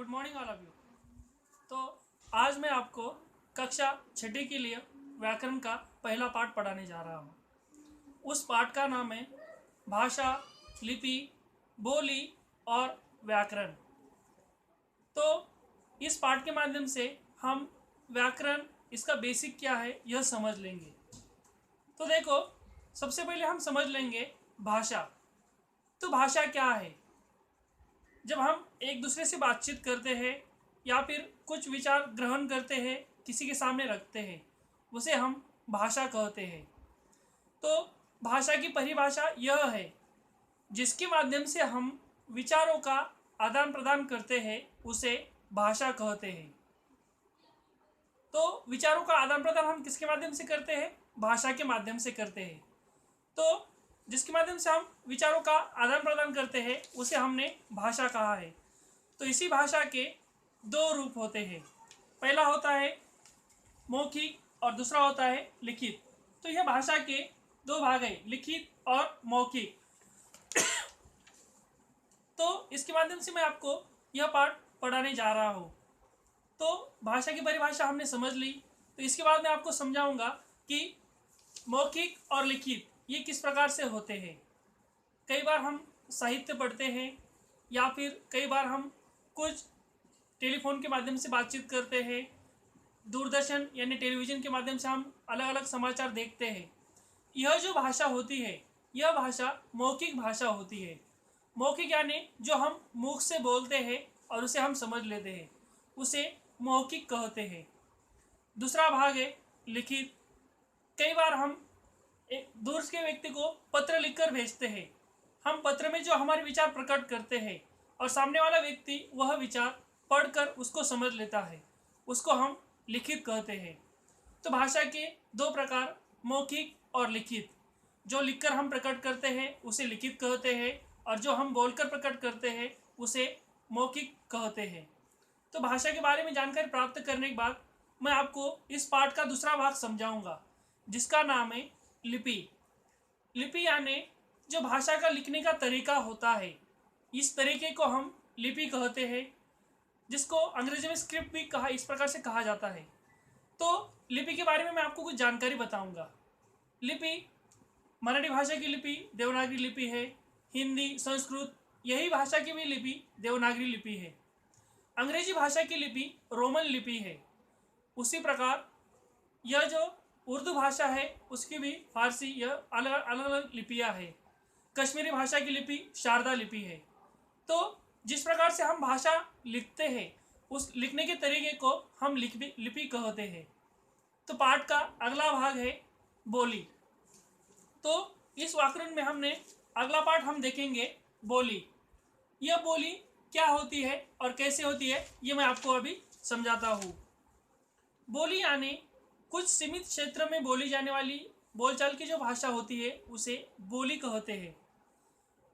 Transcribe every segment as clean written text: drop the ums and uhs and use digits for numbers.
Good morning all of you. तो आज मैं आपको कक्षा छठी के लिए व्याकरण का पहला पाठ पढ़ाने जा रहा हूँ। उस पाठ का नाम है भाषा, लिपि, बोली और व्याकरण। तो इस पाठ के माध्यम से हम व्याकरण, इसका बेसिक क्या है यह समझ लेंगे। तो देखो, सबसे पहले हम समझ लेंगे भाषा। तो भाषा क्या है? जब हम एक दूसरे से बातचीत करते हैं या फिर कुछ विचार ग्रहण करते हैं, किसी के सामने रखते हैं, उसे हम भाषा कहते हैं। तो भाषा की परिभाषा यह है, जिसके माध्यम से हम विचारों का आदान प्रदान करते हैं, उसे भाषा कहते हैं। तो विचारों का आदान प्रदान हम किसके माध्यम से करते हैं? भाषा के माध्यम से करते हैं। तो जिसके माध्यम से हम विचारों का आदान प्रदान करते हैं, उसे हमने भाषा कहा है। तो इसी भाषा के दो रूप होते हैं। पहला होता है मौखिक और दूसरा होता है लिखित। तो यह भाषा के दो भाग हैं, लिखित और मौखिक। तो इसके माध्यम से मैं आपको यह पाठ पढ़ाने जा रहा हूँ। तो भाषा की परिभाषा हमने समझ ली। तो इसके बाद मैं आपको समझाऊंगा कि मौखिक और लिखित ये किस प्रकार से होते हैं। कई बार हम साहित्य पढ़ते हैं या फिर कई बार हम कुछ टेलीफोन के माध्यम से बातचीत करते हैं, दूरदर्शन यानी टेलीविज़न के माध्यम से हम अलग अलग समाचार देखते हैं। यह जो भाषा होती है, यह भाषा मौखिक भाषा होती है। मौखिक यानी जो हम मुख से बोलते हैं और उसे हम समझ लेते हैं, उसे मौखिक कहते हैं। दूसरा भाग है लिखित। कई बार हम एक दूर के व्यक्ति को पत्र लिखकर भेजते हैं। हम पत्र में जो हमारे विचार प्रकट करते हैं और सामने वाला व्यक्ति वह विचार पढ़कर उसको समझ लेता है, उसको हम लिखित कहते हैं। तो भाषा के दो प्रकार, मौखिक और लिखित। जो लिखकर हम प्रकट करते हैं उसे लिखित कहते हैं, और जो हम बोलकर प्रकट करते हैं उसे मौखिक कहते हैं। तो भाषा के बारे में जानकारी प्राप्त करने के बाद मैं आपको इस पाठ का दूसरा भाग समझाऊंगा, जिसका नाम है लिपि। लिपि यानी जो भाषा का लिखने का तरीका होता है, इस तरीके को हम लिपि कहते हैं, जिसको अंग्रेजी में स्क्रिप्ट भी कहा, इस प्रकार से कहा जाता है। तो लिपि के बारे में मैं आपको कुछ जानकारी बताऊंगा। लिपि, मराठी भाषा की लिपि देवनागरी लिपि है। हिंदी, संस्कृत, यही भाषा की भी लिपि देवनागरी लिपि है। अंग्रेजी भाषा की लिपि रोमन लिपि है। उसी प्रकार यह जो उर्दू भाषा है उसकी भी फारसी, यह अलग अलग लिपियाँ है। कश्मीरी भाषा की लिपि शारदा लिपि है। तो जिस प्रकार से हम भाषा लिखते हैं, उस लिखने के तरीके को हम लिपि कहते हैं। तो पाठ का अगला भाग है बोली। तो इस व्याकरण में हमने अगला पाठ हम देखेंगे बोली। यह बोली क्या होती है और कैसे होती है, ये मैं आपको अभी समझाता हूँ। बोली यानी कुछ सीमित क्षेत्र में बोली जाने वाली बोलचाल की जो भाषा होती है, उसे बोली कहते हैं।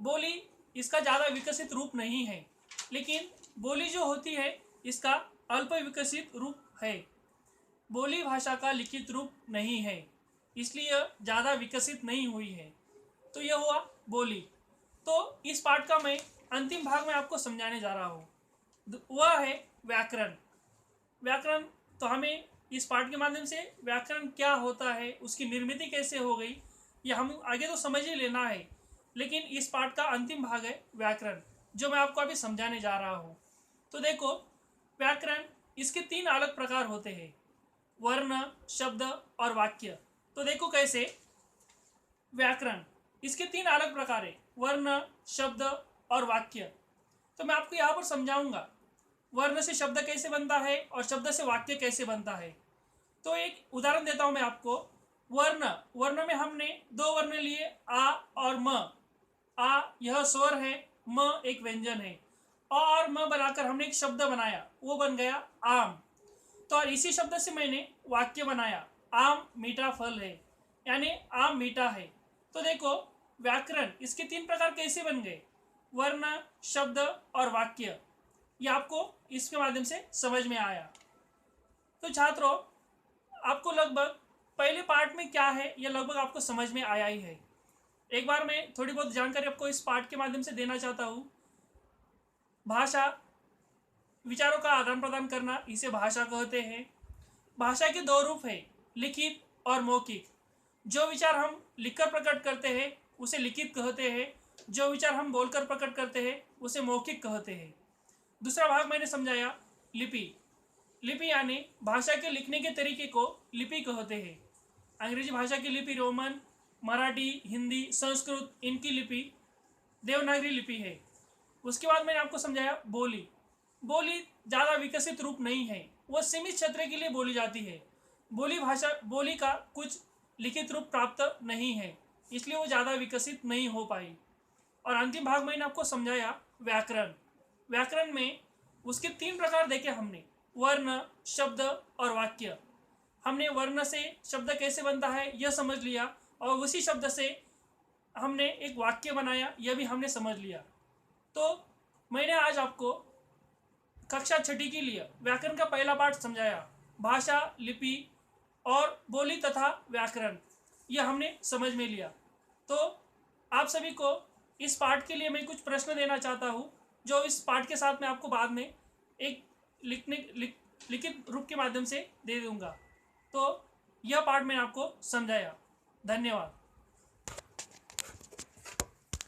बोली इसका ज़्यादा विकसित रूप नहीं है, लेकिन बोली जो होती है इसका अल्प विकसित रूप है। बोली भाषा का लिखित रूप नहीं है, इसलिए ज़्यादा विकसित नहीं हुई है। तो यह हुआ बोली। तो इस पाठ का मैं अंतिम भाग में आपको समझाने जा रहा हूँ, वह है व्याकरण। व्याकरण, तो हमें इस पाठ के माध्यम से व्याकरण क्या होता है, उसकी निर्मित कैसे हो गई, ये हम आगे तो समझ ही लेना है। लेकिन इस पाठ का अंतिम भाग है व्याकरण, जो मैं आपको अभी समझाने जा रहा हूँ। तो देखो, व्याकरण, इसके तीन अलग प्रकार होते हैं, वर्ण, शब्द और वाक्य। तो देखो कैसे व्याकरण, इसके तीन अलग प्रकार है, वर्ण, शब्द और वाक्य। तो मैं आपको यहाँ पर समझाऊंगा वर्ण से शब्द कैसे बनता है और शब्द से वाक्य कैसे बनता है। तो एक उदाहरण देता हूं मैं आपको। वर्ण, वर्ण में हमने दो वर्ण लिए, आ और म। आ यह स्वर है, म एक व्यंजन है। अ और म बनाकर हमने एक शब्द बनाया, वो बन गया आम। तो और इसी शब्द से मैंने वाक्य बनाया, आम मीठा फल है, यानी आम मीठा है। तो देखो व्याकरण, इसके तीन प्रकार कैसे बन गए, वर्ण, शब्द और वाक्य। ये आपको इसके माध्यम से समझ में आया। तो छात्रों, आपको लगभग पहले पार्ट में क्या है यह लगभग आपको समझ में आया ही है। एक बार मैं थोड़ी बहुत जानकारी आपको इस पाठ के माध्यम से देना चाहता हूँ। भाषा, विचारों का आदान प्रदान करना, इसे भाषा कहते हैं। भाषा के दो रूप हैं, लिखित और मौखिक। जो विचार हम लिखकर प्रकट करते हैं उसे लिखित कहते हैं, जो विचार हम बोलकर प्रकट करते हैं उसे मौखिक कहते हैं। दूसरा भाग मैंने समझाया, लिपि। लिपि यानी भाषा के लिखने के तरीके को लिपि कहते हैं। अंग्रेजी भाषा की लिपि रोमन, मराठी, हिंदी, संस्कृत, इनकी लिपि देवनागरी लिपि है। उसके बाद मैंने आपको समझाया बोली। बोली ज़्यादा विकसित रूप नहीं है, वह सीमित क्षेत्र के लिए बोली जाती है। बोली का कुछ लिखित रूप प्राप्त नहीं है, इसलिए वो ज़्यादा विकसित नहीं हो पाई। और अंतिम भाग मैंने आपको समझाया व्याकरण। व्याकरण में उसके 3 प्रकार देखे हमने, वर्ण, शब्द और वाक्य। हमने वर्ण से शब्द कैसे बनता है यह समझ लिया, और उसी शब्द से हमने एक वाक्य बनाया, यह भी हमने समझ लिया। तो मैंने आज आपको कक्षा 6 के लिए व्याकरण का पहला पाठ समझाया। भाषा, लिपि और बोली तथा व्याकरण, यह हमने समझ में लिया। तो आप सभी को इस पाठ के लिए मैं कुछ प्रश्न देना चाहता हूँ, जो इस पाठ के साथ मैं आपको बाद में एक लिखित रूप के माध्यम से दे दूँगा। तो यह पाठ मैंने आपको समझाया। धन्यवाद।